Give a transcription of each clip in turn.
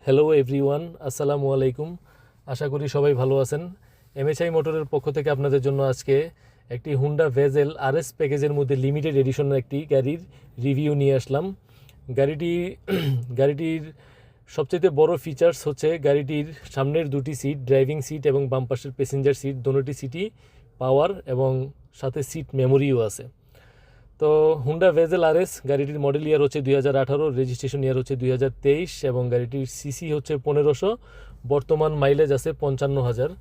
Hello everyone, আসসালামু আলাইকুম। আশা করি সবাই ভালো আছেন। এমএচআই মোটরের পক্ষ থেকে আপনাদের জন্য আজকে একটি হুন্ডা ভেজেল আরএস প্যাকেজের মধ্যে লিমিটেড এডিশনের একটি গাড়ির রিভিউ নিয়ে আসলাম। গাড়িটির সবচেয়ে বড় ফিচার্স হচ্ছে গাড়িটির সামনের দুটি সিট, ড্রাইভিং সিট এবং বাম পাশের প্যাসেঞ্জার সিট, দোনোটি সিটই পাওয়ার এবং সাথে সিট মেমোরিও আছে। তো হুন্ডা ভেজেল আরএস গাড়িটির মডেল ইয়ার হচ্ছে 2018, রেজিস্ট্রেশন ইয়ার হচ্ছে 2023 এবং গাড়িটির সিসি হচ্ছে 1500, বর্তমান মাইলেজ আছে 55,000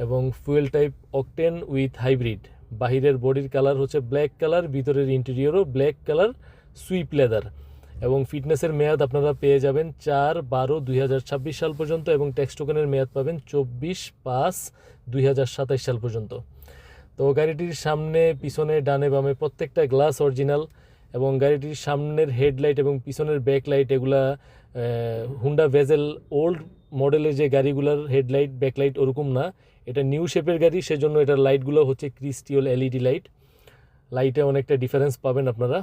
এবং fuel type octane with hybrid. বাহিরের বডির কালার হচ্ছে ব্ল্যাক কালার, ভিতরের ইন্টেরিয়রও ব্ল্যাক কালার সুইপ লেদার এবং ফিটনেসের মেয়াদ আপনারা পেয়ে যাবেন 4/12/2026 সাল পর্যন্ত এবং ট্যাক্স টোকেনের মেয়াদ পাবেন 24/5/2027 সাল পর্যন্ত। তো গাড়িটির সামনে, পিছনে, ডানে বামে প্রত্যেকটা গ্লাস অরিজিনাল এবং গাড়িটির সামনের হেডলাইট এবং পিছনের ব্যাকলাইট এগুলা হুন্ডা ভেজেল ওল্ড মডেলের যে গাড়িগুলোর হেডলাইট ব্যাকলাইট ওরকম না, এটা নিউ শেপের গাড়ি, সেজন্য এটার লাইটগুলো হচ্ছে ক্রিস্টিওল এলইডি লাইটে অনেকটা ডিফারেন্স পাবেন আপনারা।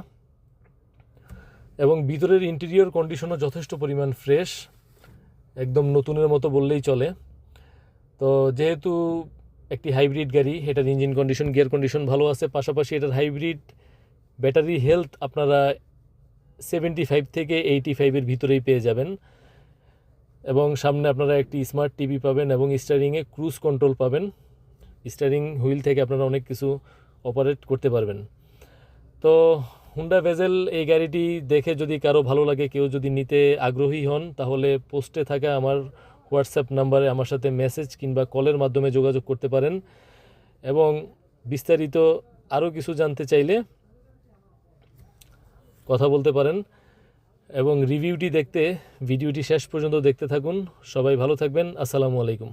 এবং ভিতরের ইন্টেরিয়র কন্ডিশনও যথেষ্ট পরিমাণ ফ্রেশ, একদম নতুনের মতো বললেই চলে। তো যেহেতু একটি হাইব্রিড গাড়ি, এটার ইঞ্জিন কন্ডিশন, গিয়ার কন্ডিশন ভালো আছে, পাশাপাশি এটার হাইব্রিড ব্যাটারি হেলথ আপনারা 75 থেকে 85-এর ভিতরেই পেয়ে যাবেন এবং সামনে আপনারা একটি স্মার্ট টিভি পাবেন এবং স্টিয়ারিংয়ে ক্রুজ কন্ট্রোল পাবেন। স্টিয়ারিং হুইল থেকে আপনারা অনেক কিছু অপারেট করতে পারবেন। তো হুন্ডা ভেজেল এই গাড়িটি দেখে যদি কারো ভালো লাগে, কেউ যদি নিতে আগ্রহী হন, তাহলে পোস্টে থাকা আমার হোয়াটসঅ্যাপ নাম্বারে আমার সাথে মেসেজ কিংবা কলের মাধ্যমে যোগাযোগ করতে পারেন এবং বিস্তারিত আরও কিছু জানতে চাইলে কথা বলতে পারেন। এবং রিভিউটি দেখতে ভিডিওটি শেষ পর্যন্ত দেখতে থাকুন। সবাই ভালো থাকবেন। আসসালামু আলাইকুম।